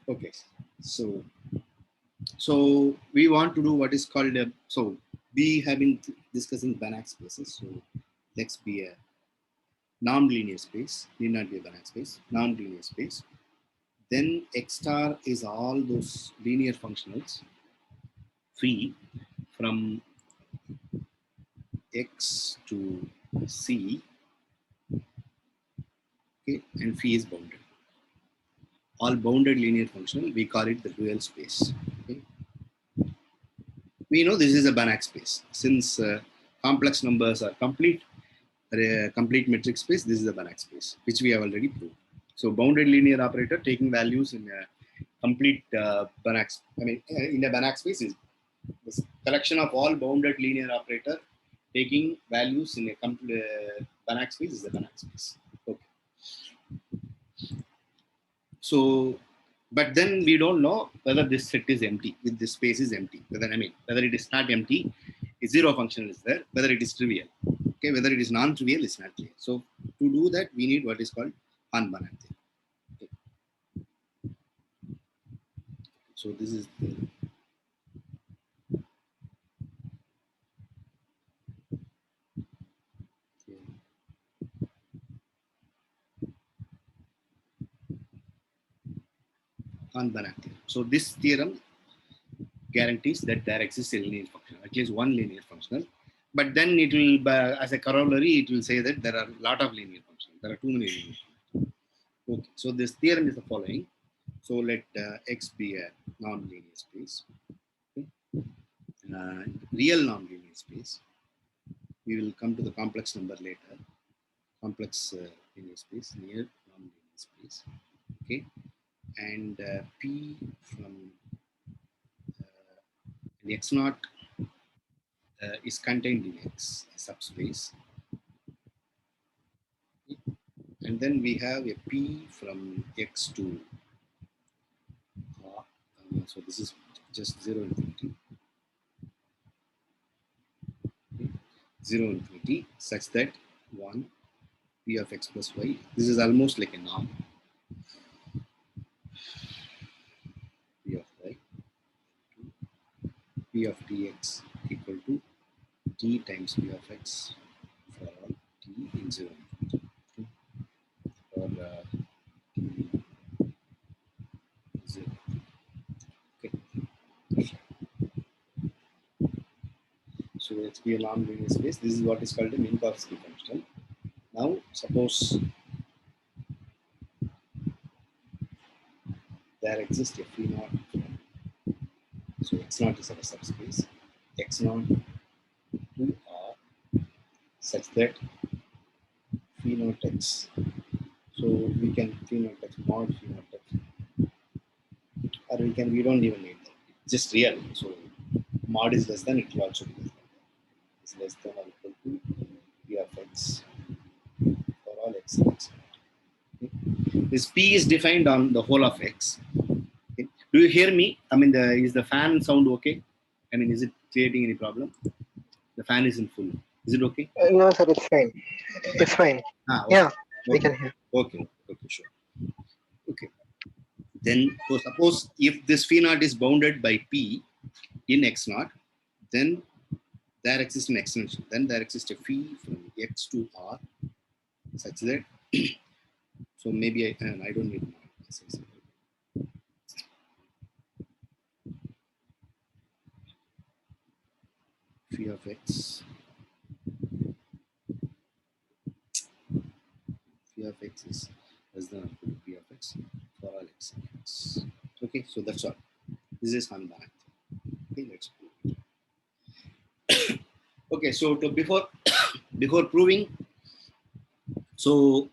Okay, so we want to do what is called a, so we have been discussing Banach spaces. So let's be a non-linear space, need not be a Banach space, non-linear space. Then X star is all those linear functionals phi from X to C, okay, and phi is bounded. All bounded linear functional, we call it the real space. Okay. We know this is a Banach space. Since complex numbers are complete, complete metric space, this is a Banach space, which we have already proved. So bounded linear operator taking values in a complete Banach, in a Banach space is this collection of all bounded linear operator taking values in a complete Banach space is a Banach space. Okay. So, but then we don't know whether this set is empty, if this space is empty. Whether it is not empty, a zero function is there, whether it is trivial. Okay, whether it is non-trivial is not clear. So to do that, we need what is called Hahn-Banach theorem. Okay. So this is the Hahn-Banach theorem. So this theorem guarantees that there exists a linear function, at least one linear functional. But then it will, as a corollary, it will say that there are a lot of linear functions. There are too many linear functions. Okay, so this theorem is the following. So let X be a non-linear space, okay? Real non-linear space. We will come to the complex number later. Complex linear space, near non-linear space, okay? And P from X naught is contained in X subspace. Okay? And then we have a P from X to R. So this is just 0 infinity. Okay? 0 infinity such that 1 P of X plus Y. This is almost like a norm. P of Y. P of dx equal to t times P of X for all t in 0 infinity. Okay? For t 0. Okay. So let's be a non-linear space. This is what is called a Minkowski functional. Now suppose there exists a phi naught. So X naught is our subspace. X naught to R such that phi naught X. So we can phi naught X mod phi naught X. Or we don't even need that. It's just real. So mod is less than, it will also be less than that. It's less than or equal to P of X for all X and X. Okay. This P is defined on the whole of X. Okay. Do you hear me? Is the fan sound okay? Is it creating any problem? The fan is in full. Is it okay? No, sir, it's fine. It's fine. Okay. Yeah, Okay. we can hear. Okay, sure. Okay. Then, so suppose if this phi naught is bounded by P in X naught, then there exists an extension. Then there exists a phi from X to R such that, so maybe I don't need more. Phi of X. Phi of X is less than or equal to P of X for all X and X. Okay, so that's all. This is Hahn-Banach. Okay, let's prove it. Okay, so before proving, so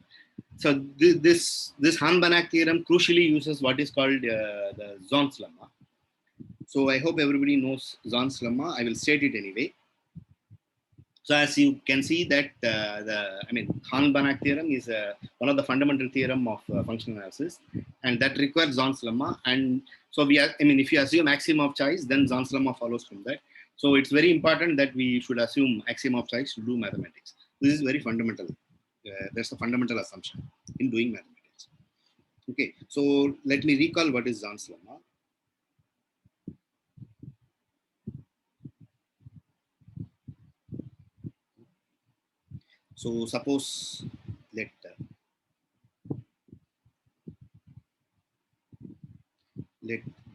this Hahn-Banach theorem crucially uses what is called the Zorn's lemma. So I hope everybody knows Zorn's lemma. I will state it anyway. So as you can see that Hahn-Banach theorem is one of the fundamental theorem of functional analysis, and that requires Zorn's lemma. And so if you assume axiom of choice, then Zorn's lemma follows from that. So it's very important that we should assume axiom of choice to do mathematics. This is very fundamental. That's a fundamental assumption in doing mathematics. Okay, so let me recall what is John's lemma. So suppose let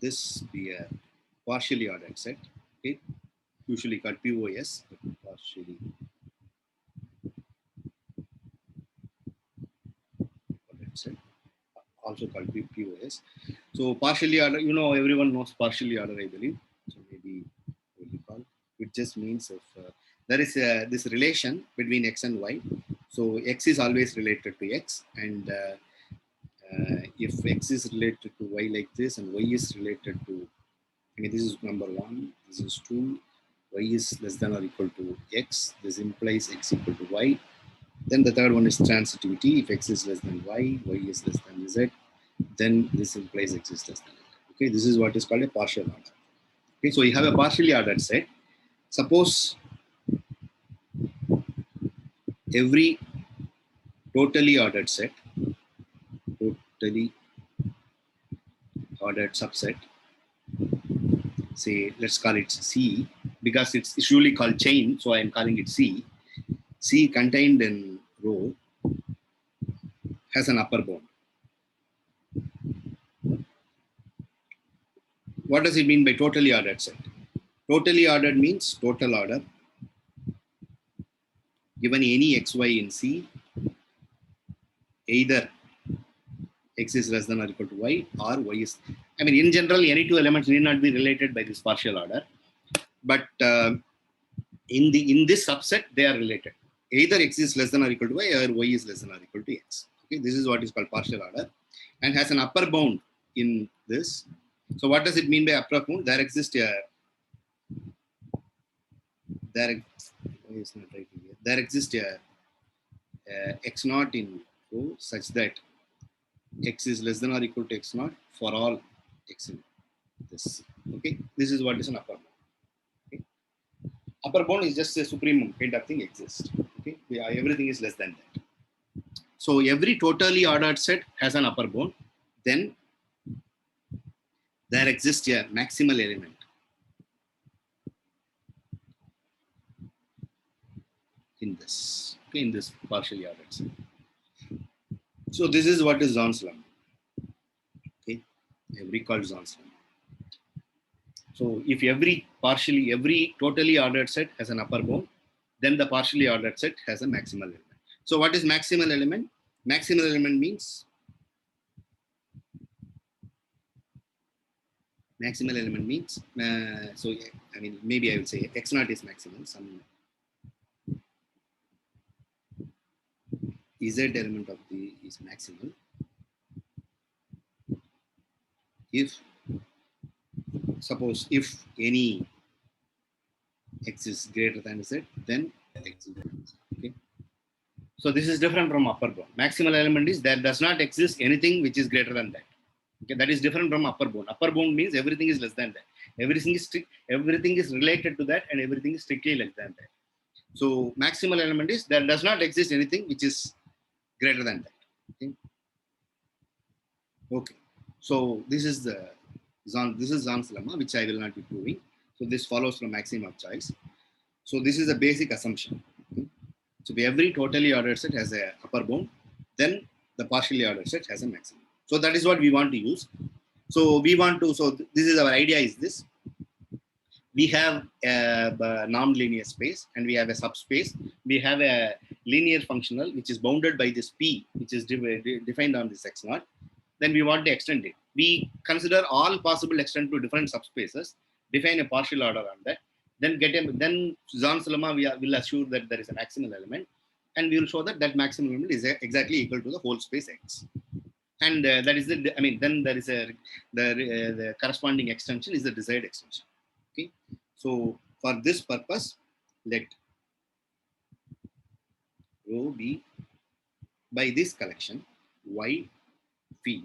this be a partially ordered set. Okay, usually called POS, but partially ordered set, also called POS. So partially ordered, everyone knows partially ordered, I believe. So maybe we'll recall. It just means if there is this relation between x and y. So x is always related to x, and if x is related to y like this, and y is related to, I mean, this is number one, this is two, y is less than or equal to x, this implies x equal to y. Then the third one is transitivity. If x is less than y is less than z, then this implies x is less than y. Okay, this is what is called a partial order. Okay, so you have a partially ordered set. Suppose every totally ordered set, totally ordered subset, say let's call it C, because it's usually called chain, so I am calling it C. C contained in rho has an upper bound. What does it mean by totally ordered set? Totally ordered means total order given any xy in C, either x is less than or equal to y, or y is, I mean, in general, any two elements need not be related by this partial order, but in this subset they are related. Either x is less than or equal to y, or y is less than or equal to x. Okay, this is what is called partial order, and has an upper bound in this. So what does it mean by upper bound? There exists a there is not right here. There exists a x naught in O such that x is less than or equal to x naught for all x in this. Okay, this is what is an upper bound. Okay, upper bound is just a supreme kind of thing exists. Okay, yeah, everything is less than that. So every totally ordered set has an upper bound. Then there exists a maximal element in this. Okay, in this partially ordered set. So this is what is John's lemma. Okay, I have recalled John's lemma. So if every totally ordered set has an upper bound, then the partially ordered set has a maximal element. So what is maximal element? Maximal element means so I mean, maybe I will say x naught is maximal. Some z element of the is maximal if, suppose, if any x is greater than z, then x is greater than z. Okay, so this is different from upper bound. Maximal element is there does not exist anything which is greater than that. Okay, that is different from upper bound. Upper bound means everything is less than that. Everything is related to that, and everything is strictly less than that. So maximal element is there does not exist anything which is greater than that. Okay. Okay. So this is John's lemma, which I will not be proving. So this follows from maximum of choice. So this is a basic assumption. Okay. So every totally ordered set has a upper bound, then the partially ordered set has a maximum. So that is what we want to use. So this is our idea is this. We have a non-linear space and we have a subspace. We have a linear functional which is bounded by this P, which is defined on this X naught. Then we want to extend it. We consider all possible extent to different subspaces, define a partial order on that, then then John's lemma will assure that there is a maximal element, and we will show that that maximal element is exactly equal to the whole space X. And that is the, I mean, then there is the corresponding extension is the desired extension. Okay, so for this purpose, let rho be by this collection y phi.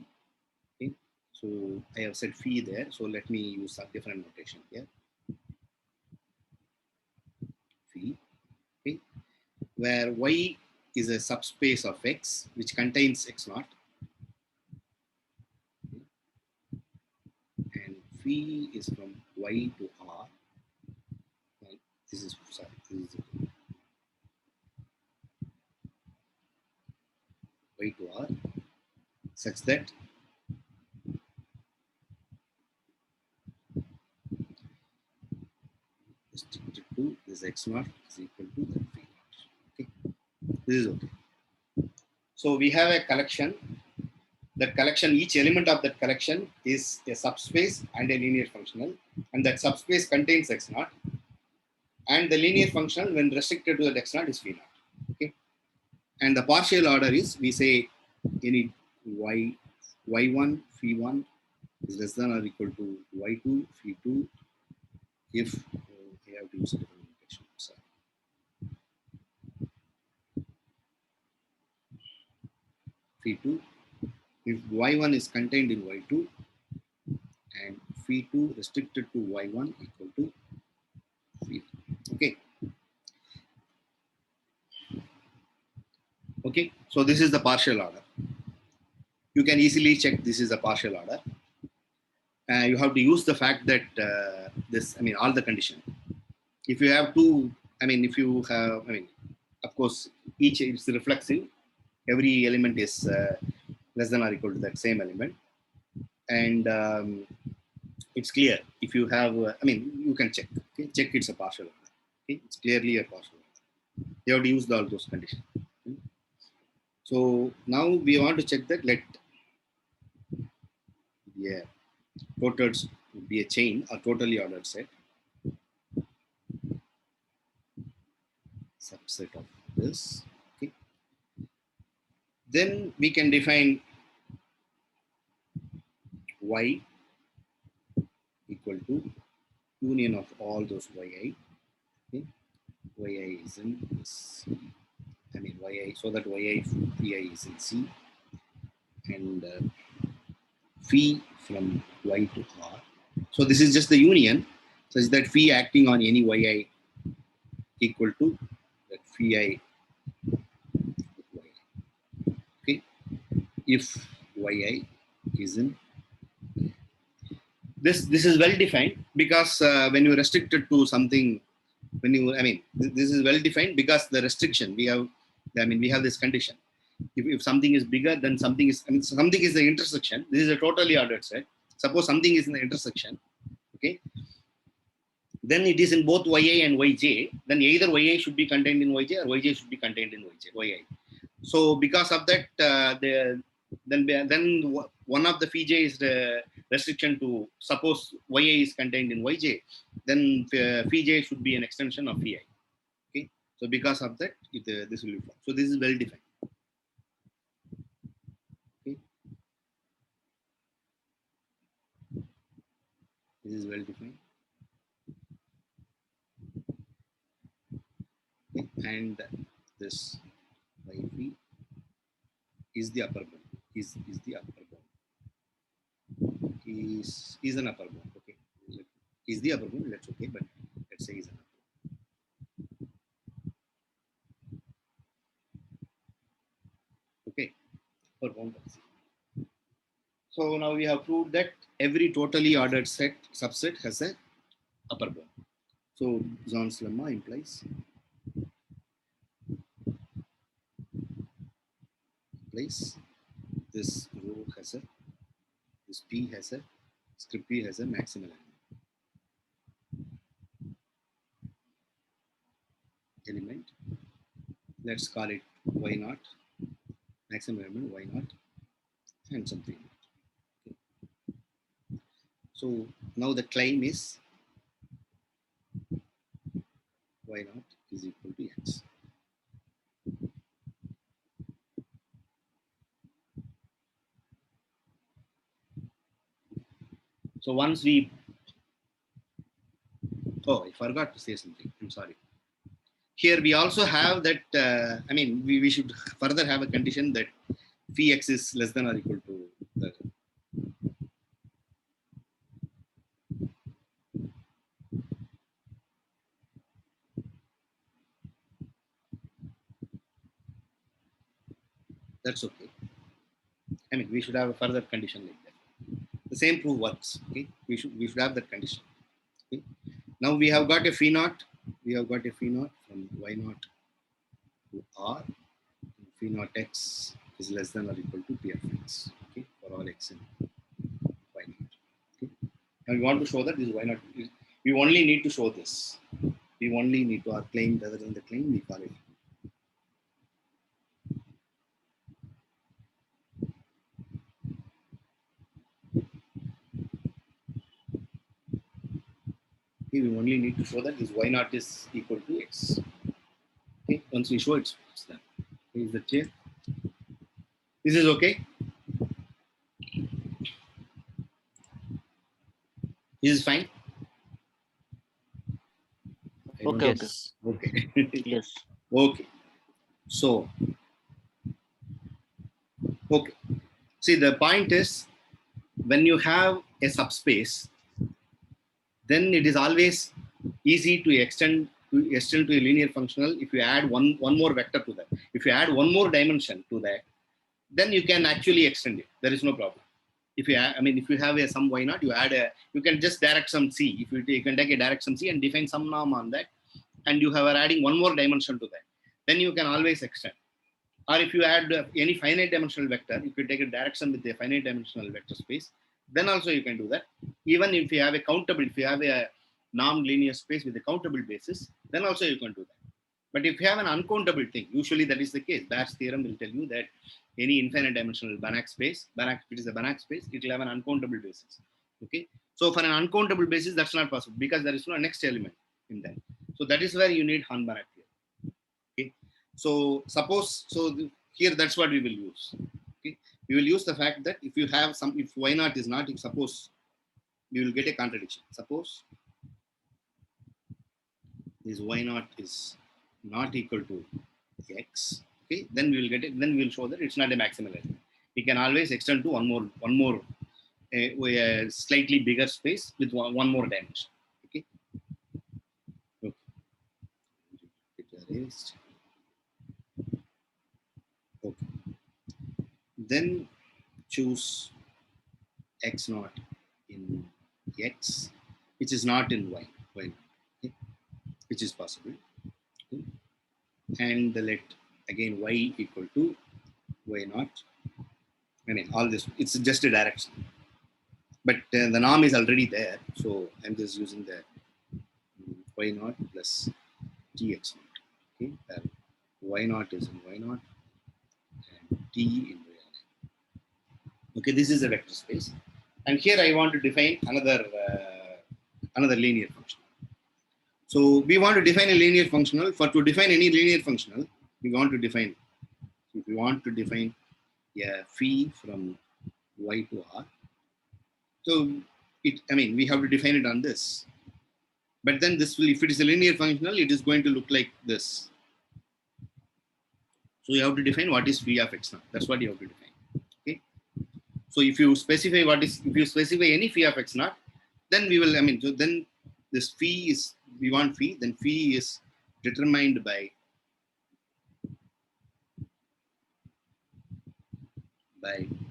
Okay, so I have said phi there, so let me use a different notation here. Phi, okay, where y is a subspace of X which contains X naught. phi is from y to r, and this is sorry, this is y to r, such that restricted to this x naught is equal to that phi naught. Okay, this is okay. So we have a collection. That collection, each element of that collection is a subspace and a linear functional, and that subspace contains x naught, and the linear functional, when restricted to that x naught, is phi naught. Okay, and the partial order is, we say any y1 phi1 is less than or equal to y2 phi2 if we have to use a different notation. So phi2 if y1 is contained in y2 and phi2 restricted to y1 equal to phi. Okay. Okay, so this is the partial order. You can easily check this is a partial order. You have to use the fact that all the condition. If you have two, if you have, of course, each is reflexive. Every element is less than or equal to that same element, and it's clear. If you have, you can check. Okay, check it's a partial order. Okay, it's clearly a partial order. You have to use all those conditions. Okay? So now we want to check that let yeah totals be a chain, a totally ordered set, subset of this. Okay, then we can define y equal to union of all those yi. Okay, yi is in C. Yi, so that yi phi is in C, and phi from y to r. So this is just the union, such that phi acting on any yi equal to that phi I. Okay, if yi is in this is well defined, because when you restrict it to something, when you this is well defined because the restriction we have, we have this condition. If something is bigger, then something is, something is the intersection. This is a totally ordered set. Suppose something is in the intersection. Okay, then it is in both yi and yj. Then either yi should be contained in yj or yj should be contained in yi. So because of that, then one of the phi j is the restriction to, suppose yi is contained in yj, then phi j should be an extension of phi I. Okay, so because of that, this will be formed. So this is well defined. Okay, this is well defined. Okay, and this y phi is the upper bound. Is the upper bound. Is an upper bound. Okay, is the upper bound. That's okay, but let's say is an upper. Okay, upper bound. So now we have proved that every totally ordered set subset has a upper bound. So Zorn's lemma implies this rho has a, this p has a, script p has a maximal element. Let's call it y naught, maximum element y naught, and something. Okay. So now the claim is y naught is equal to x. So once we, oh, I forgot to say something. I'm sorry. Here we also have that, we should further have a condition that phi x is less than or equal to the, that's okay. We should have a further condition like that. The same proof works. Okay, we should have that condition. Okay. Now we have got a phi naught. We have got a phi naught from y naught to r. Phi naught x is less than or equal to p of x. Okay, for all x in y naught. Okay. Now we want to show that this y naught. We only need to show this. We only need to our claim rather than the claim. We call it. Okay, we only need to show that this y naught is equal to x. Okay, once we show it's done. Okay, is that clear? This is okay. This is fine. I don't Okay, know. okay. Yes. Okay. Yes. Okay. So, okay. See, the point is when you have a subspace, then it is always easy to extend to a linear functional if you add one more vector to that. If you add one more dimension to that, then you can actually extend it. There is no problem. If you add, I mean, if you have a some y naught, you can just direct some c. If you can take a direct some c and define some norm on that, and you have adding one more dimension to that, then you can always extend. Or if you add any finite dimensional vector, if you take a direction with a finite dimensional vector space, then also you can do that. Even if you have a countable, if you have a non-linear space with a countable basis, then also you can do that. But if you have an uncountable thing, usually that is the case. Bach's theorem will tell you that any infinite dimensional Banach space, if it is a Banach space, it will have an uncountable basis. Okay. So for an uncountable basis, that's not possible because there is no next element in that. So that is where you need Hahn-Banach theorem. Okay. So suppose here that's what we will use. Okay. We will use the fact that if you have if y naught is not, if suppose we will get a contradiction. Suppose this y naught is not equal to x, okay, then we will get it. Then we will show that it's not a maximal element. We can always extend to one more a slightly bigger space with one more dimension. Okay. Okay. It erased. Okay. Then choose x naught in x, which is not in y. Okay, which is possible. Okay. And let again y equal to y naught. I mean, all this, it's just a direction. But the norm is already there. So I'm just using the y naught plus tx naught. Okay. Y naught is in y naught and t in y naught. Okay. This is a vector space. And here I want to define another linear function. So we want to define a linear functional. To define any linear functional, we want to define, if we want to define a phi from y to r, so we have to define it on this. But then this will, if it is a linear functional, it is going to look like this. So you have to define what is phi of x naught. That's what you have to define. Okay. So if you specify any phi of x naught, then we will, so then this phi is, we want phi, then phi is determined by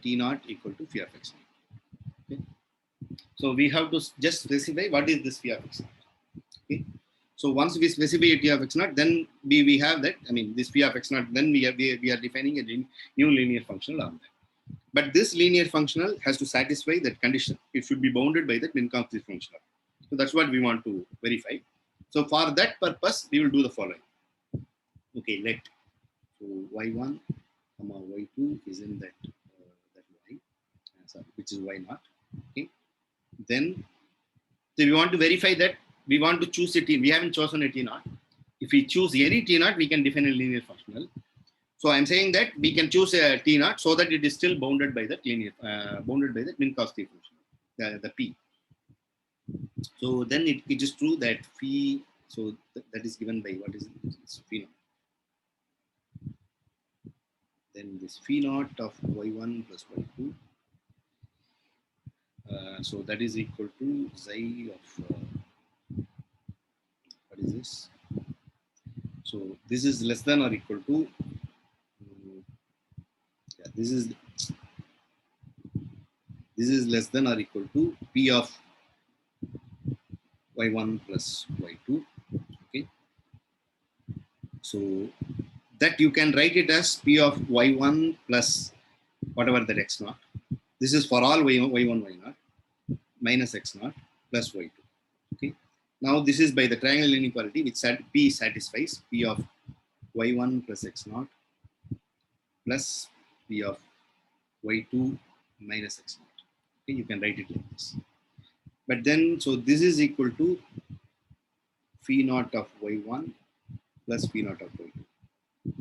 t naught equal to phi of x naught. Okay. So we have to just specify what is this phi of x naught. Okay. So once we specify phi of x naught, then we have that, this phi of x naught, then we are defining a new linear functional on that. But this linear functional has to satisfy that condition. It should be bounded by the Minkowski functional. So that's what we want to verify. So for that purpose, we will do the following. Okay, let so y1 comma y2 is in that y, which is y naught. Okay, then so we want to verify that we want to choose a t. We haven't chosen a t naught. If we choose any t naught, we can define a linear functional. So I'm saying that we can choose a t naught so that it is still bounded by that linear, bounded by the Minkowski function, the p. So then it is true that phi. So that is given by what is it? It's phi naught. Then this phi naught of y1 plus y2. So that is equal to xi of what is this? So this is less than or equal to this This is less than or equal to P of y1 plus y2. Okay, so that you can write it as P of y1 plus whatever that x naught. This is for all y1 y0 minus x naught plus y2. Okay, now this is by the triangle inequality which P satisfies P of y1 plus x naught plus P of y2 minus x naught. Okay, you can write it like this. But then, so this is equal to phi naught of y1 plus phi naught of y2.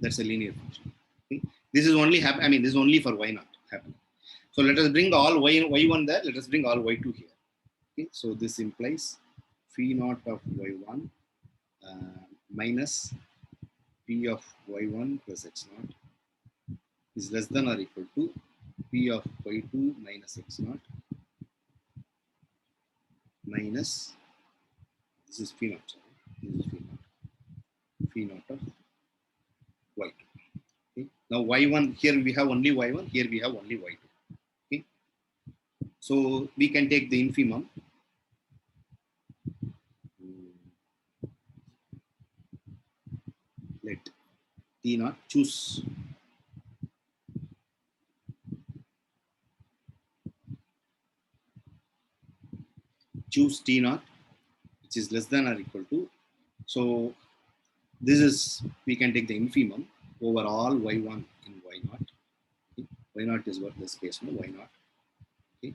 That's a linear function. Okay? This is only happen. I mean, this is only for y naught happening. So let us bring all y1 there. Let us bring all y2 here. Okay? So this implies phi naught of y1 minus p of y1 plus x naught is less than or equal to p of y2 minus x naught minus, this is phi naught. Sorry. This is phi naught of y2. Okay. Now y1, here we have only y1, here we have only y2. Okay. So we can take the infimum. Let t naught choose t naught, which is less than or equal to. So this is, we can take the infimum over all y1 in y0. Okay. y0 is what this case, no, y0. Okay.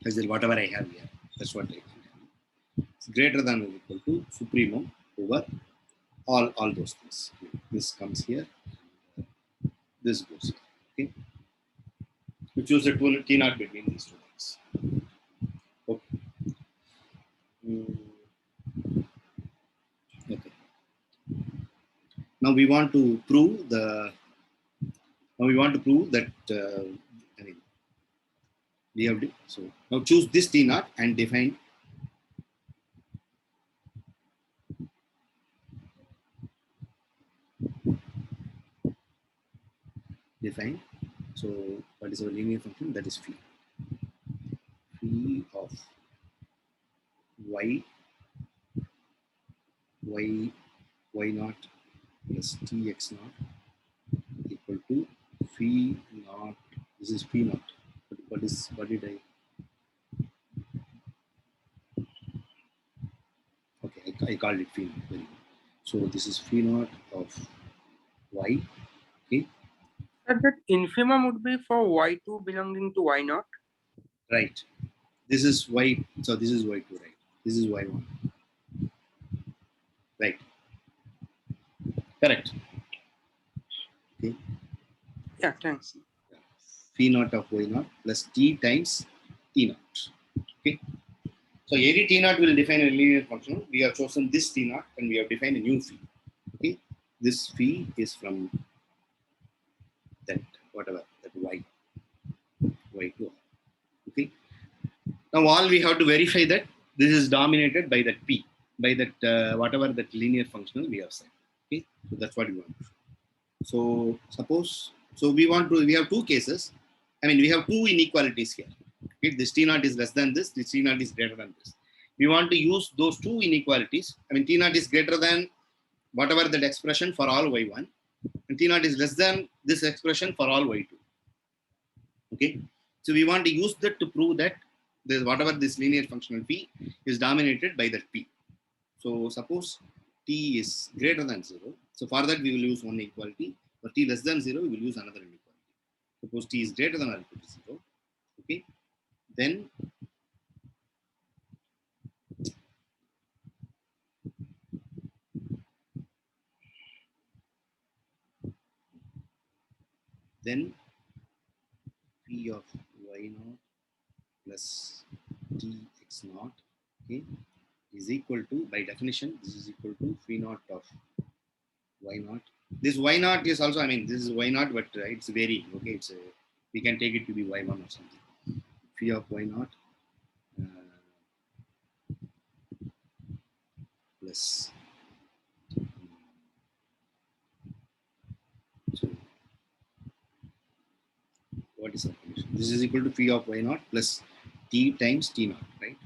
As whatever I have here, that's what I can have. It's greater than or equal to supremum over all those things. This comes here, this goes here. Okay. You choose the t naught between these two things. Okay. Okay. Now we want to prove the. Now we want to prove that. I mean, we have so now choose this t naught and define define. So what is our linear function? That is phi of y y naught plus tx naught equal to phi naught. This is phi naught. What did I? Okay, I called it phi naught. Very good. So this is phi naught of y. Okay, Sir, that infimum would be for y2 belonging to y0. right. This is y. So this is y2, right? This is y1, right? Correct. Okay. Yeah, thanks. Phi naught of y naught plus t times t naught. Okay. So any t naught will define a linear function. We have chosen this t naught and we have defined a new phi. Okay. This phi is from that whatever that y2. Okay. Now all we have to verify that this is dominated by that p, by that whatever that linear functional we have said. Okay. So that's what we want to show. So suppose, so we have two cases. I mean, we have two inequalities here. Okay, this t naught is less than this t naught is greater than this. We want to use those two inequalities. I mean, t naught is greater than whatever that expression for all y1, and t naught is less than this expression for all y2. Okay, so we want to use that to prove that this whatever this linear functional p is dominated by that p. So suppose t is greater than 0. So for that we will use one equality. For t less than 0, we will use another inequality. Suppose t is greater than or equal to 0. Okay. Then p of y naught plus tx naught, okay, is equal to, by definition, this is equal to phi naught of y naught. This y naught is also, I mean, this is y naught, but it's varying. Okay, it's we can take it to be y1 or something. Phi of y naught plus. So what is our condition? This this is equal to phi of y naught plus t times t naught, right?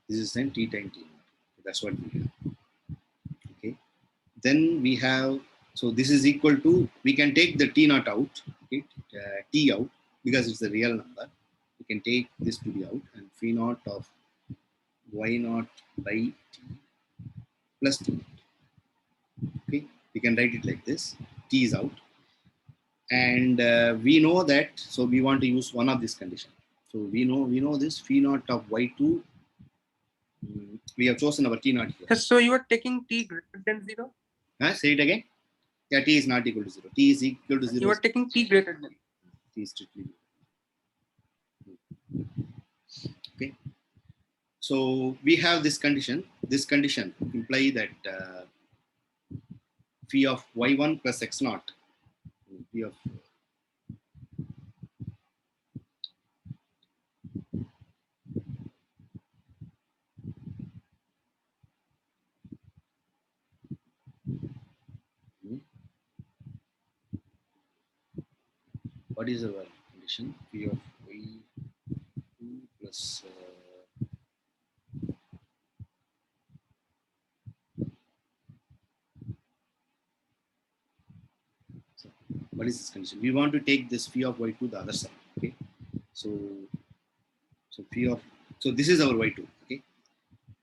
This is then t times t naught. That's what we have. Okay. Then we have, so this is equal to, we can take the t naught out, okay, t out, because it's a real number. We can take this to be out, and phi naught of y naught by t plus t naught. Okay, we can write it like this. T is out, and we know that. So we want to use one of this condition. So we know this phi naught of y2. We have chosen our t naught here. So you are taking t greater than 0? Say it again. Yeah, t is not equal to 0. T is equal to 0. You are taking t greater than. T is strictly. Okay. So we have this condition. This condition imply that phi of y1 plus x naught. Phi of what is our condition? Phi of y2 plus what is this condition? We want to take this phi of y2 the other side. Okay. So phi of, so this is our y2. Okay.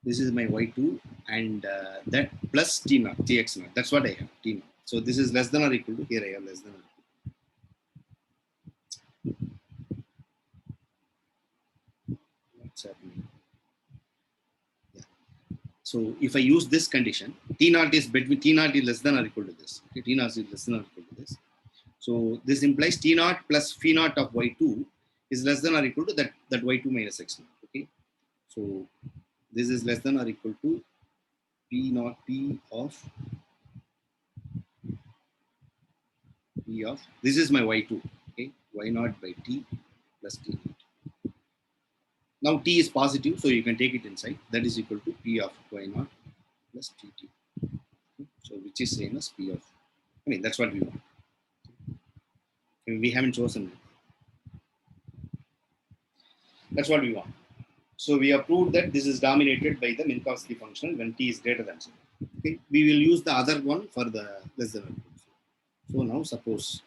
This is my y2, and that plus t naught, tx naught. That's what I have, t naught. So this is less than or equal to, here I have less than or equal to. What's happening? Yeah. So if I use this condition, t naught is between, t naught is less than or equal to this. Okay, t naught is less than or equal to this. So this implies t naught plus phi naught of y2 is less than or equal to that y2 minus x naught. Okay. So this is less than or equal to p naught p of this is my y2. Okay, y naught by t plus t naught. Now t is positive, so you can take it inside. That is equal to p of y naught plus tt. Okay. So which is same as p of, I mean, that's what we want. We haven't chosen it. That's what we want. So we have proved that this is dominated by the Minkowski function when t is greater than 0. Okay. We will use the other one for the less than or equal to 0. So now suppose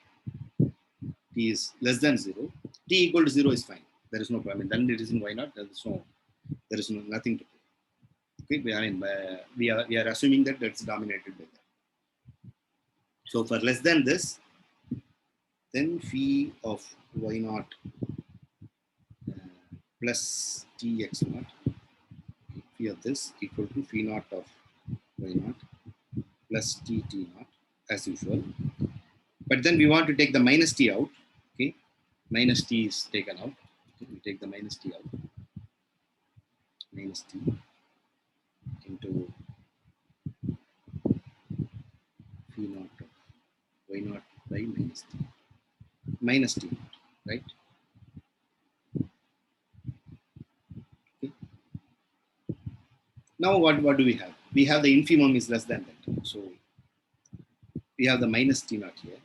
t is less than 0, t equal to 0 is fine. There is no problem. Then it is in y naught. There is nothing to do. Okay, I mean, we are assuming that that's dominated by that. So for less than this, then phi of y naught plus tx naught, phi of this equal to phi naught of y naught plus t naught as usual. But then we want to take the minus t out. Okay, minus t is taken out. Okay, we take the minus t out. Minus t into phi naught of y naught by minus t. Minus t naught, right? Okay. Now what do we have? We have the infimum is less than that. So we have the minus t naught here.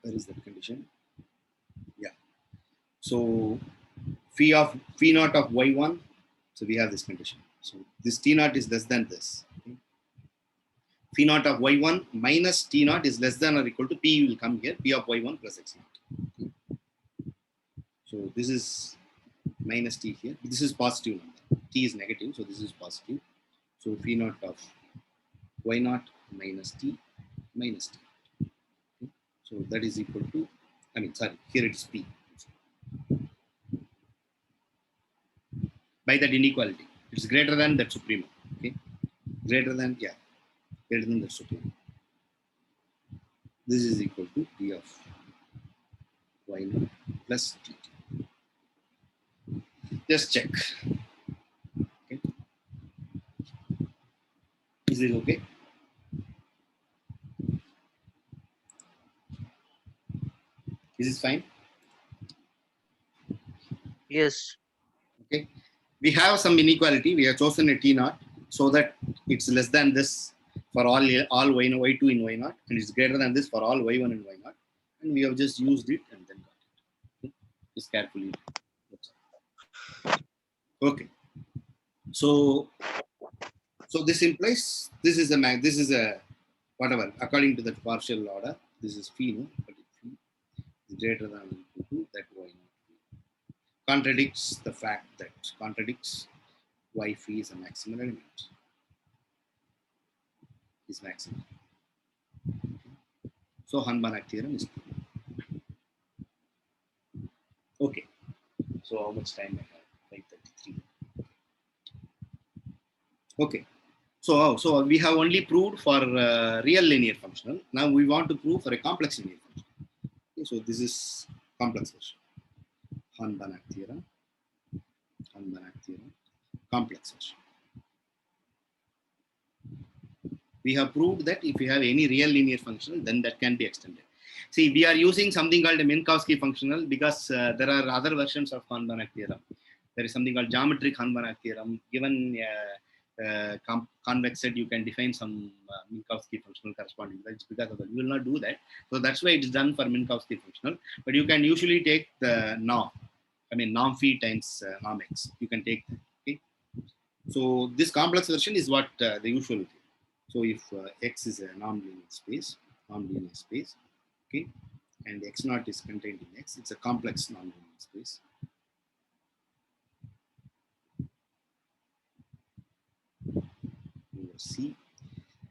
Where is that condition? Yeah. So phi naught of y1. So we have this condition. So this t naught is less than this. Okay. Phi naught of y1 minus t naught is less than or equal to p will come here. P of y1 plus x naught. Okay. So this is minus t here. This is positive number. T is negative, so this is positive. So phi naught of y naught minus t minus t. Okay. So that is equal to, I mean, sorry, here it is p. By that inequality, it's greater than that supremum. Okay, greater than, yeah, greater than that supremum. This is equal to p of y naught plus t. Just check. Okay. Is this okay? Is this fine? Yes. Okay. We have some inequality. We have chosen a t naught so that it's less than this for all y2 in y naught, and it's greater than this for all y1 in y naught. And we have just used it and then got it. Okay. Just carefully. Okay. So this implies this is a whatever according to the partial order. This is phi, no? But if phi is greater than or equal to that y not phi contradicts y phi is a maximal element. Is maximal. So Banach theorem is true. Okay. So how much time I have? 5:33. Okay. So we have only proved for real linear functional. Now we want to prove for a complex linear functional. Okay, so this is complex version. Banach theorem, complex version. We have proved that if you have any real linear functional, then that can be extended. See, we are using something called a Minkowski functional because there are other versions of Banach theorem. There is something called geometric Banach theorem. Given convex set, you can define some Minkowski functional corresponding. That's because of that. You will not do that. So that's why it's done for Minkowski functional. But you can usually take the norm. I mean, norm phi times norm x. You can take that. Okay. So this complex version is what the usual. So if x is a non-linear space, okay, and x naught is contained in x, it's a complex non-linear space. C,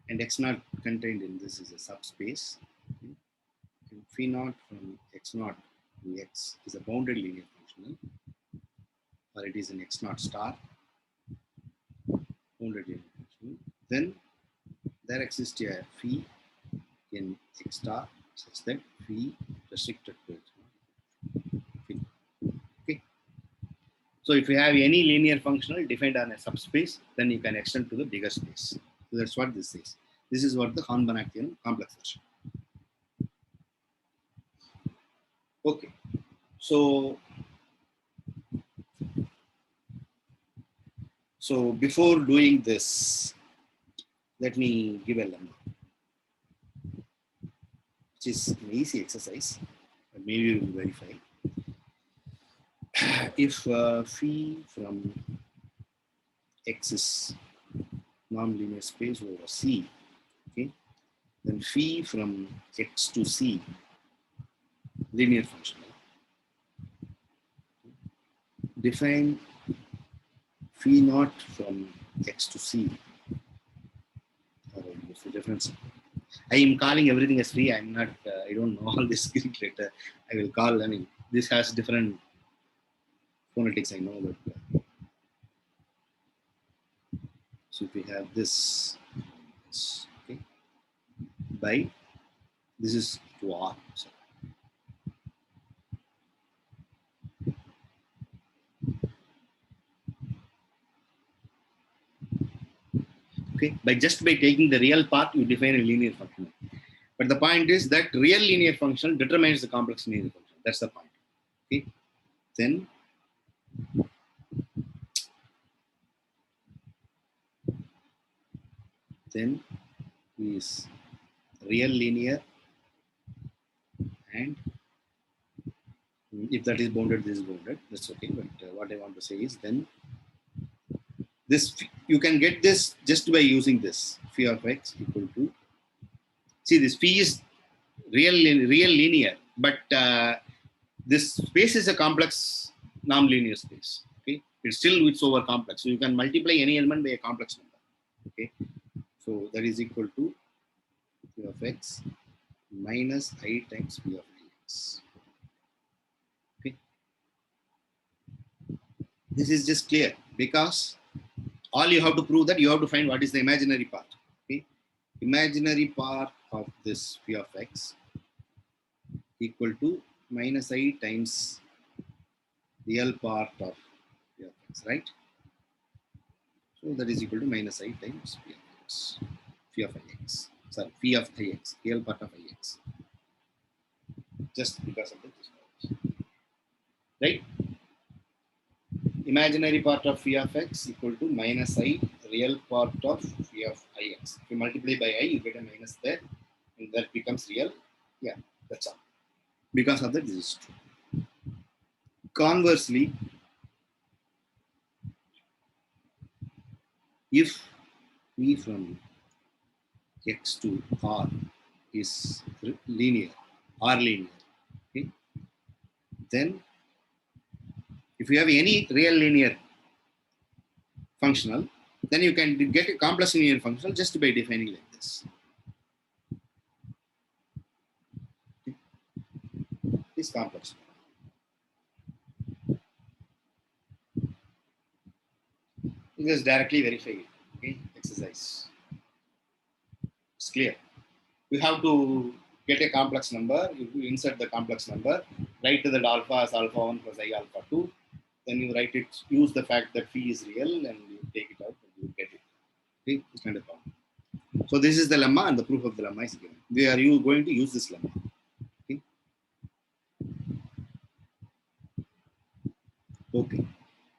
and x naught contained in this is a subspace. Okay. And phi naught from x naught to x is a bounded linear functional, or it is an x naught star bounded linear functional. Then there exists a phi in x star such that phi restricted to x naught. Okay. So if you have any linear functional defined on a subspace, then you can extend to the bigger space. So that's what this is. This is what the Banach theorem complex version. Okay. So before doing this, let me give a lemma, which is an easy exercise. Maybe we will verify. If phi from x is non-linear space over C, okay, then phi from x to C linear functional. Define phi naught from x to C. What's the difference? I am calling everything as phi. I'm not. I don't know all this Greek letter. I will call. I mean, this has different phonetics. I know, but so if we have this, okay, by this is to R. So okay, by taking the real part, you define a linear function. But the point is that real linear function determines the complex linear function. That's the point. Okay, then is real linear, and if that is bounded, this is bounded. That's okay. But what I want to say is then this you can get this just by using this phi of x equal to, see, this phi is real linear, but this space is a complex non-linear space. Okay, it's over complex, so you can multiply any element by a complex number. Okay, so that is equal to phi of x minus I times phi of x. Okay, this is just clear because all you have to prove that you have to find what is the imaginary part. Okay, imaginary part of this phi of x equal to minus I times real part of phi of x, right? So that is equal to minus I times phi of x, phi of ix. Sorry, phi of ix, real part of ix. Just because of this, right? Imaginary part of phi of x equal to minus I real part of phi of ix. If you multiply by I, you get a minus there, and that becomes real. Yeah, that's all. Because of that, this is true. Conversely, if v from x to r is linear, r linear, okay, then if you have any real linear functional, then you can get a complex linear functional just by defining like this. This complex. You just directly verify it. Okay, exercise. It's clear. You have to get a complex number. You insert the complex number. Write to the alpha as alpha 1 plus I alpha 2. Then you write it. Use the fact that phi is real, and you take it out and you get it. Okay, it's kind of problem. So this is the lemma, and the proof of the lemma is given. Where are you going to use this lemma? Okay. Okay.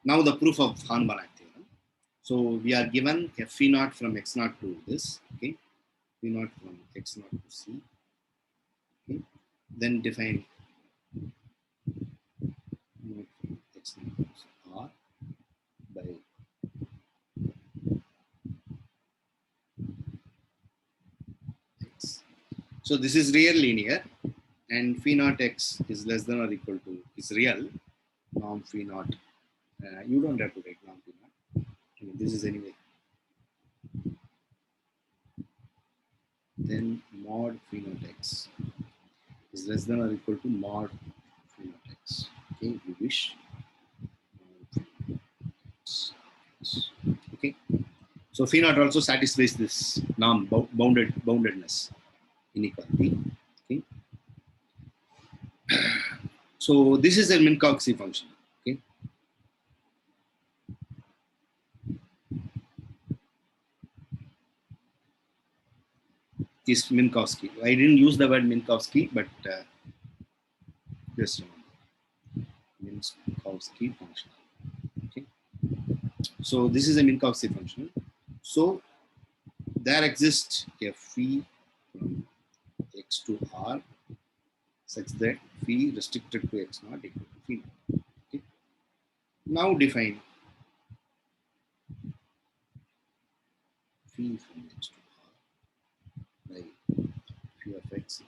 Now the proof of Hahn-Banach theorem. So we are given a phi naught from x naught to this. Okay. Phi naught from x naught to c. Okay. Then define naught from x naught to r by x. So this is real linear, and phi naught x is less than or equal to is real. Norm phi naught. You don't have to write norm phi naught. I mean, this is anyway. Then mod phi naught x is less than or equal to mod phi naught x. Okay, if you wish. Okay. So phi naught also satisfies this norm boundedness inequality. Okay. So this is a Minkowski function. Okay. Is Minkowski. I didn't use the word Minkowski, but just remember Minkowski function. Okay. So this is a Minkowski function. So there exists a phi from x to r such that phi restricted to x naught equal to phi naught. Okay. Now define phi from x to r by phi of x,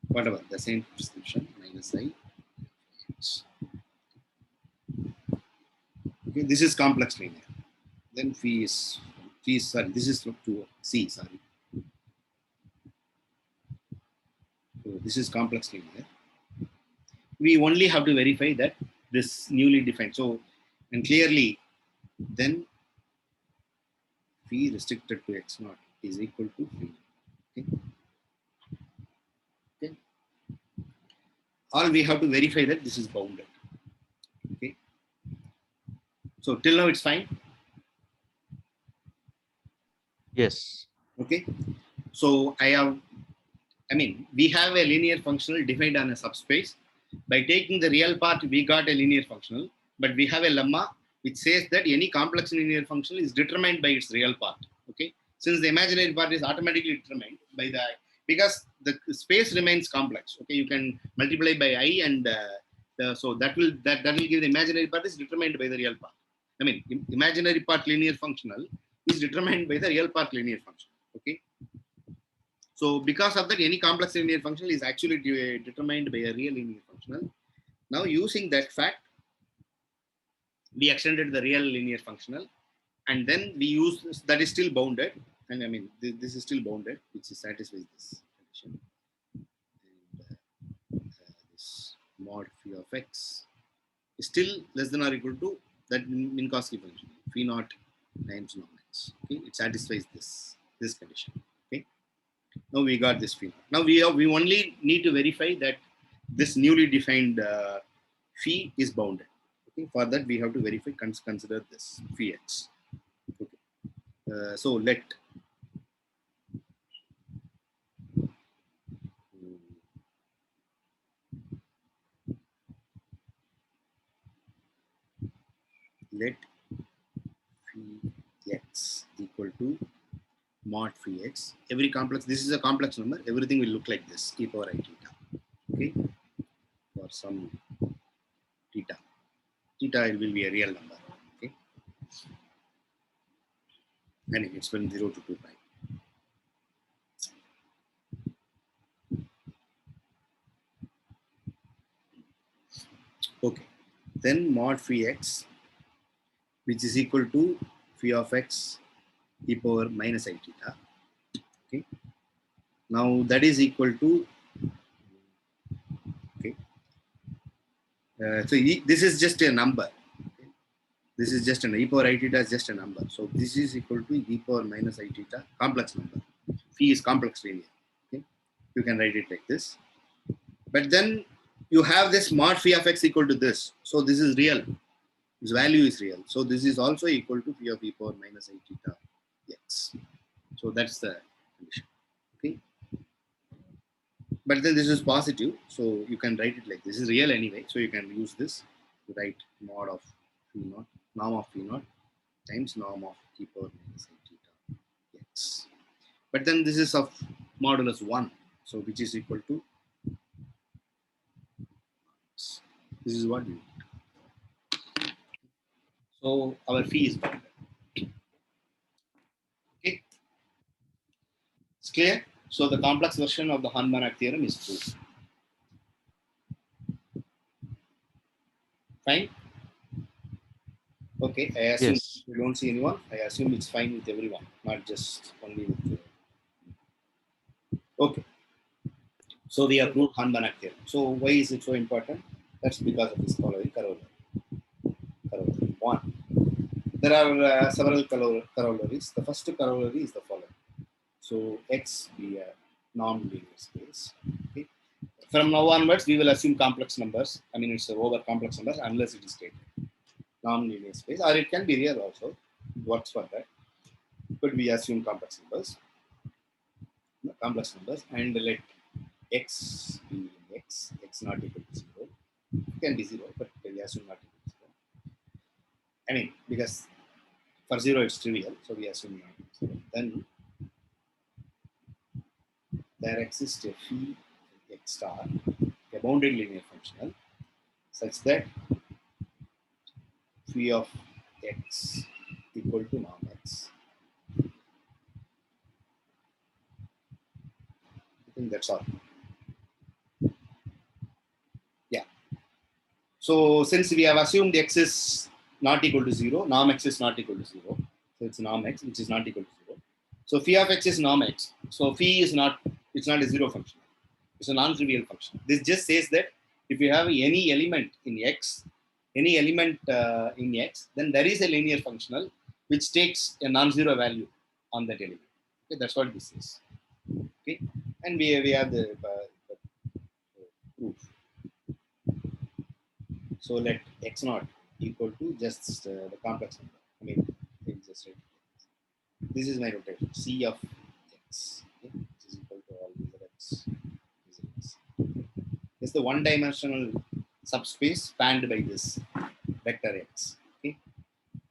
whatever, the same prescription, minus I x. Okay, this is complex linear. Then phi is sorry, this is to c, sorry. So this is complex linear. We only have to verify that this newly defined. So, and clearly, then phi restricted to x naught is equal to phi. Okay. Okay. Or we have to verify that this is bounded. Okay. So till now it's fine. Yes. Okay. So we have a linear functional defined on a subspace. By taking the real part, we got a linear functional, but we have a lemma which says that any complex linear functional is determined by its real part. Okay, since the imaginary part is automatically determined by because the space remains complex. Okay, you can multiply by I, and so that will give the imaginary part is determined by the real part. I mean, imaginary part linear functional is determined by the real part linear function. Okay. So because of that, any complex linear function is actually determined by a real linear functional. Now using that fact, we extended the real linear functional, and then we use this, that is still bounded, and I mean this is still bounded, which satisfies this condition. And this mod phi of x is still less than or equal to that Minkowski function, phi naught times norm x. Okay, it satisfies this condition. Okay. Now we got this phi. Now we only need to verify that this newly defined phi is bounded. Okay. For that we have to verify, consider this phi x. Okay. So let phi x equal to mod phi x. Every complex, this is a complex number, everything will look like this, e power I theta. Okay, for some theta. theta it will be a real number. Okay, and it's from 0 to 2 pi. Okay, then mod phi x, which is equal to phi of x e power minus I theta. Okay, now that is equal to, okay, so this is just a number. Okay? This is just an e power I theta is just a number. So this is equal to e power minus I theta complex number. Phi is complex linear. Okay, you can write it like this. But then you have this mod phi of x equal to this. So this is real. This value is real. So this is also equal to phi of e power minus I theta x. So that's the condition. Okay. But then this is positive. So you can write it like this. This is real anyway. So you can use this to write mod of phi naught, norm of phi naught times norm of e power minus I theta x. But then this is of modulus 1. So which is equal to, this is what we want. So our phi is bounded. Okay, it's clear. So the complex version of the Hahn-Banach theorem is true. Fine. Okay, I assume Yes. you don't see anyone. I assume it's fine with everyone, not just only with you. Okay. So we have proved Hahn-Banach theorem. So why is it so important? That's because of this following corollary. Corollary 1. There are several corollaries. The first corollary is the following. So X be a non-linear space. Okay. From now onwards, we will assume complex numbers. I mean, it's over complex numbers unless it is stated. Non-linear space, or it can be real also. It works for that. But we assume complex numbers, and let x be x not equal to 0. It can be 0, but we assume not equal to 0. I mean, because for 0 it's trivial, so we assume not equal to 0. Then there exists a phi x star, a bounded linear functional, such that phi of x equal to norm x. I think that's all. Yeah. So since we have assumed x is not equal to 0, norm x is not equal to 0. So it's norm x, which is not equal to 0. So phi of x is norm x. So phi is not, it's not a zero function. It's a non-trivial function. This just says that if you have any element in x, then there is a linear functional which takes a non-zero value on that element. Okay, that's what this is. Okay, and we have the proof. So let x naught equal to just the complex number. I mean, just right. This is my notation. C of x, okay, which is equal to all these x. It's the one-dimensional subspace spanned by this vector x. Okay,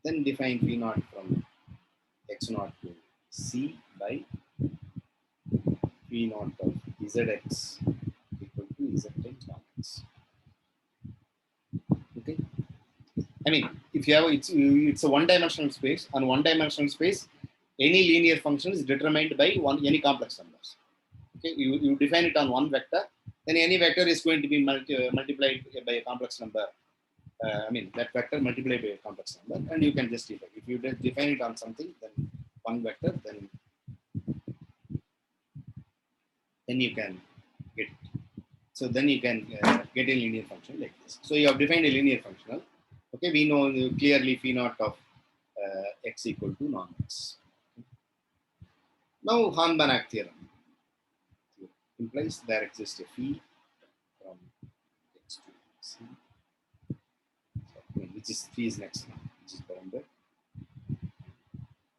then define p naught from x naught to c by p naught of zx equal to z times norm x. Okay. I mean, if you have it's a one-dimensional space. On one-dimensional space, any linear function is determined by any complex numbers. Okay, you define it on one vector, then any vector is going to be multiplied by a complex number. I mean, that vector multiplied by a complex number, and you can just define. If you define it on something, then one vector, then you can get it. So then you can get a linear function like this. So you have defined a linear functional. Okay, we know clearly phi naught of x equal to norm x. Now Hahn-Banach theorem implies there exists a phi from x to c, which is phi is next one, which is bounded.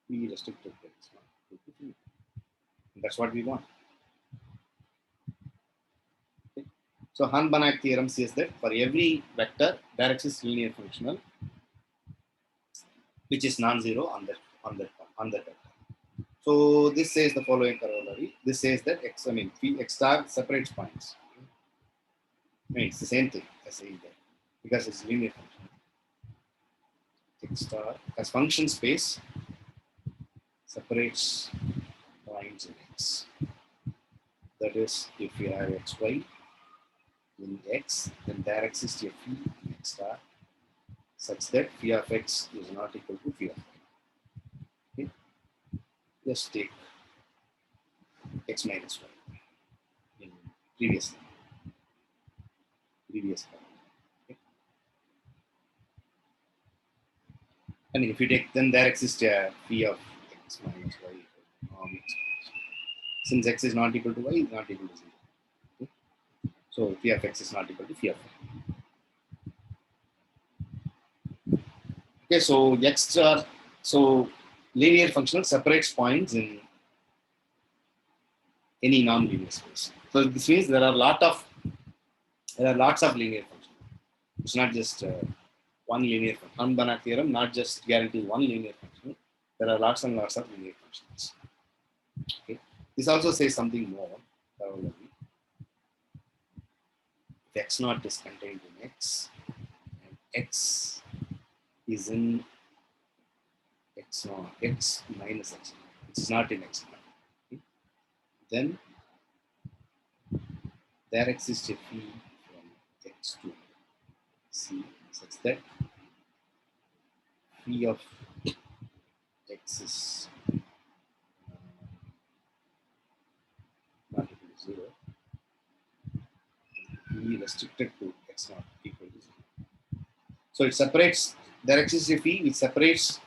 Phi restricted to x one. That's what we want. Okay. So Hahn-Banach theorem says that for every vector, there exists linear functional which is non-zero on that vector. So this says the following corollary. This says that x, I mean, phi x star separates points. I mean, it's the same thing as saying that because it's linear function. star as function space separates points in X. That is, if you have xy in X, then there exists a phi in X star such that phi of X is not equal to phi of Y. Okay? Just take X minus Y in previous part. Okay? I mean, if you take, then there exists a phi of X minus Y X. Since X is not equal to Y, is not equal to 0. Okay? So phi of X is not equal to phi of Y. Okay, so X star, so linear functional separates points in any non-linear space. So this means there are lots of linear functions. It's not just one linear function. Banach theorem not just guarantees one linear function. There are lots and lots of linear functions. Okay. This also says something more. If X naught is contained in X, and X is in X naught, X minus X naught, which is not in X naught, okay, then there exists a phi from X to C such that phi of X is not equal to 0, phi restricted to X naught equal to 0. So it separates, there exists a phi which separates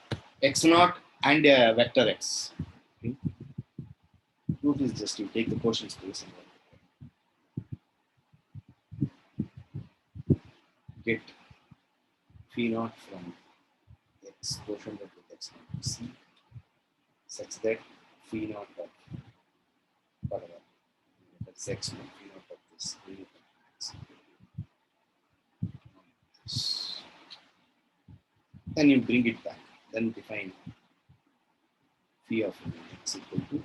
X naught and a vector X. Okay. Proof is just you take the quotient space and get phi naught from X quotient with X naught to C such that phi naught of whatever, that's X naught, phi naught of this, then you bring it back, then define phi of X equal to,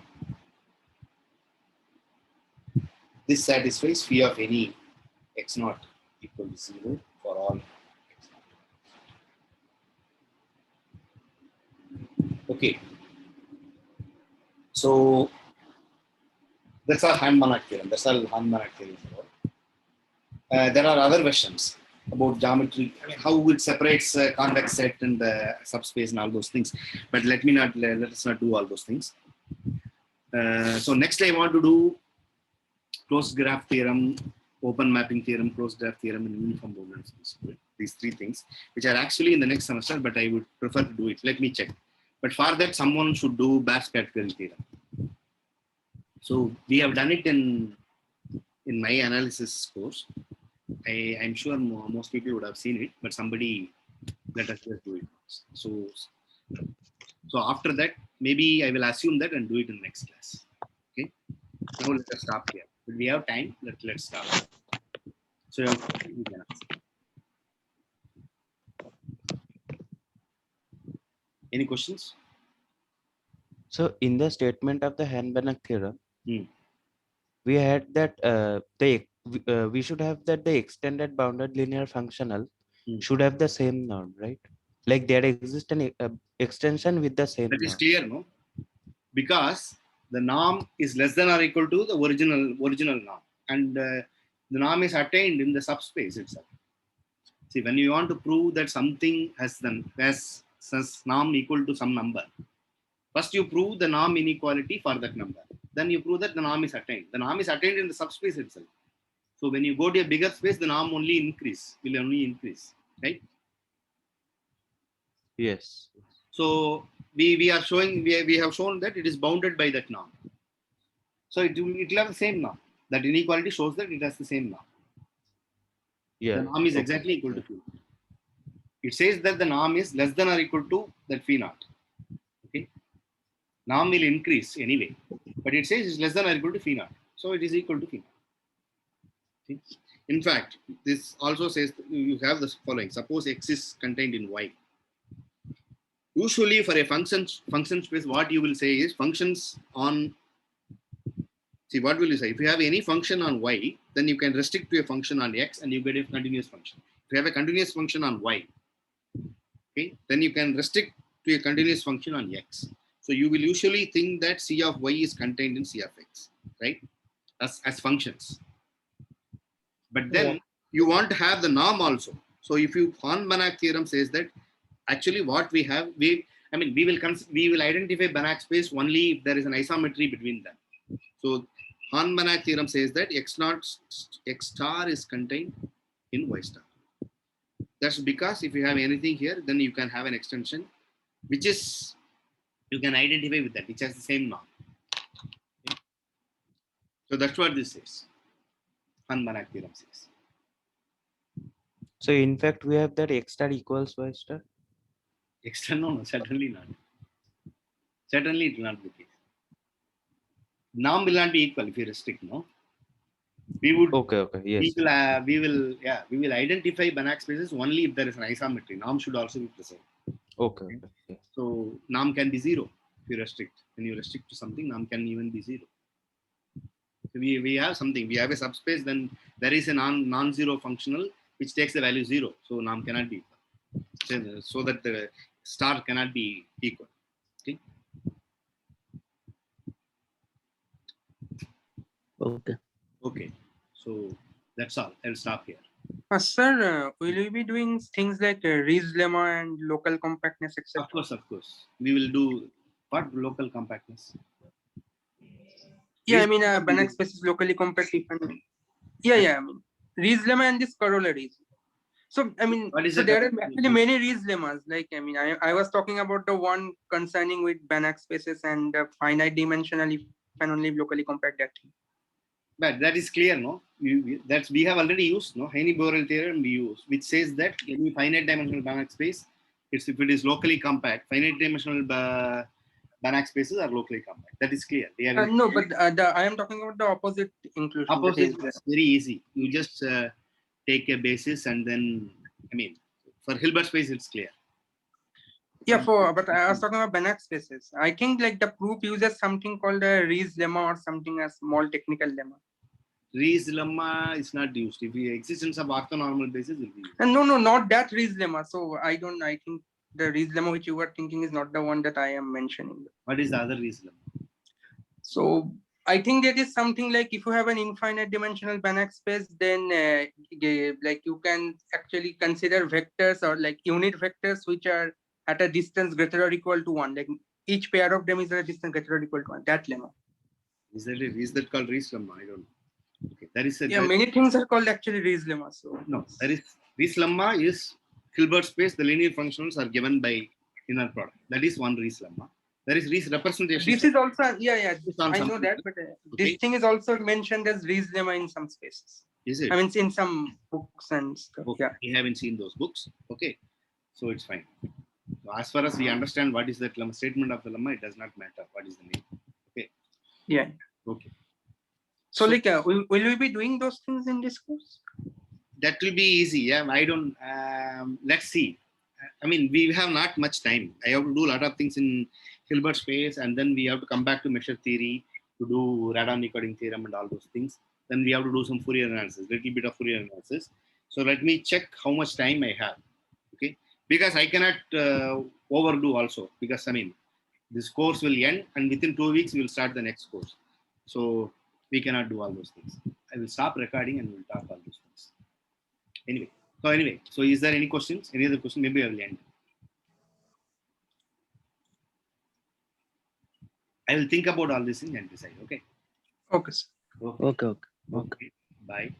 this satisfies phi of any X naught equal to 0 for all X naught. Okay. So that's our Banach theorem. That's all Banach theorem is about. There are other versions about geometry, I mean, how it separates convex set and the subspace and all those things. But let us not do all those things. So next I want to do closed graph theorem, open mapping theorem, closed graph theorem, and uniform boundary principle. These three things, which are actually in the next semester, but I would prefer to do it. Let me check. But for that, someone should do Barre's category theorem. So we have done it in my analysis course. I'm sure most people would have seen it, but somebody let us just do it. So after that, maybe I will assume that and do it in the next class. Okay. Now let us stop here. But we have time. Let's stop. So you can ask. Any questions? So in the statement of the Banach theorem, Hmm. we had that we should have that the extended bounded linear functional should have the same norm, right? Like there exists an extension with the same That is norm. clear, no? Because the norm is less than or equal to the original norm, and the norm is attained in the subspace itself. See, when you want to prove that something has norm equal to some number, first you prove the norm inequality for that number. Then you prove that the norm is attained. The norm is attained in the subspace itself. So when you go to a bigger space, the norm will only increase, right? Yes. So we have shown that it is bounded by that norm. So it will have the same norm. That inequality shows that it has the same norm. Yeah. The norm is exactly equal to phi. It says that the norm is less than or equal to that phi naught. Okay. Norm will increase anyway, but it says it's less than or equal to phi naught. So it is equal to phi naught. Okay. In fact, this also says you have the following. Suppose X is contained in Y. Usually for a function space, what you will say is functions on, see, what will you say? If you have any function on Y, then you can restrict to a function on X and you get a continuous function. If you have a continuous function on Y, Okay, then you can restrict to a continuous function on x. So you will usually think that c of y is contained in c of x, right? As functions. But then Yeah. you want to have the norm also. So if you Hahn-Banach theorem says that actually what we have, we will identify Banach space only if there is an isometry between them. So Hahn-Banach theorem says that x naught x star is contained in y star. That's because if you have anything here, then you can have an extension, which is you can identify with that, which has the same norm. Okay? So that's what this says. Hahn-Banach theorem says. So in fact, we have that x star equals y star. External, no, certainly not. Certainly it will not be the case. Norm will not be equal if you restrict, no? We would Okay. Yes. we will identify Banach spaces only if there is an isometry. Norm should also be present. Okay. Yeah. So norm can be zero if you restrict. When you restrict to something, norm can even be zero. So we have something. We have a subspace. Then there is a non-zero functional which takes the value zero. So norm cannot be equal. So that the star cannot be equal. Okay. Okay. Okay. So that's all. I'll stop here. Sir, will you be doing things like Rees lemma and local compactness, etc.? Of course. We will do what local compactness. Yeah, I Reason- mean, Banach space is locally compact if and yeah. I mean, Rees lemma and this corollaries. So I mean, What is so the there are compactness? actually many Rees lemmas. Like I mean, I was talking about the one concerning with Banach spaces and finite dimensional if and only if locally compact that thing. But that is clear, no? That's we have already used, no? Heine-Borel theorem we use, which says that any finite dimensional Banach space, if it is locally compact, finite dimensional Banach spaces are locally compact. That is clear. They are No, but I am talking about the opposite inclusion. That opposite. is, It's very easy. You just take a basis and then, I mean, for Hilbert space, it's clear. yeah, but I was talking about Banach spaces. I think like the proof uses something called a Rees lemma or something as small technical lemma. Rees lemma is not used. If the existence of orthonormal basis will be used. And no, not that Rees lemma. So I think the Rees lemma which you were thinking is not the one that I am mentioning. What is the other Rees lemma? So I think that is something like if you have an infinite dimensional Banach space, then like you can actually consider vectors or like unit vectors which are at a distance greater or equal to 1. Like each pair of them is at a distance greater or equal to 1. That lemma. Is that called Rees lemma? I don't know. Okay, that is a Yeah, many things are called actually Rees lemma. So no, there is Rees lemma is Hilbert space. The linear functions are given by inner product. That is one Rees lemma. There is Rees representation. this is also yeah. On I some know that, people. but Okay. this thing is also mentioned as Rees lemma in some spaces. Is it? I mean, in some books and stuff. Okay. Yeah. We haven't seen those books. Okay, so it's fine. So as far as we understand what is that lemma, statement of the lemma, it does not matter what is the name. Okay. Yeah. Okay. So like, will we be doing those things in this course? That will be easy. Yeah, I don't. Let's see. I mean, we have not much time. I have to do a lot of things in Hilbert space, and then we have to come back to measure theory to do radon encoding theorem and all those things. Then we have to do some Fourier analysis, little bit of Fourier analysis. So let me check how much time I have. Okay, because I cannot overdo also. Because I mean, this course will end, and within 2 weeks we will start the next course. So we cannot do all those things. I will stop recording and we'll talk all those things. Anyway, so is there any questions? Any other question? Maybe I will end. I will think about all these things and decide. Okay. Okay, sir. Okay. Okay. Bye.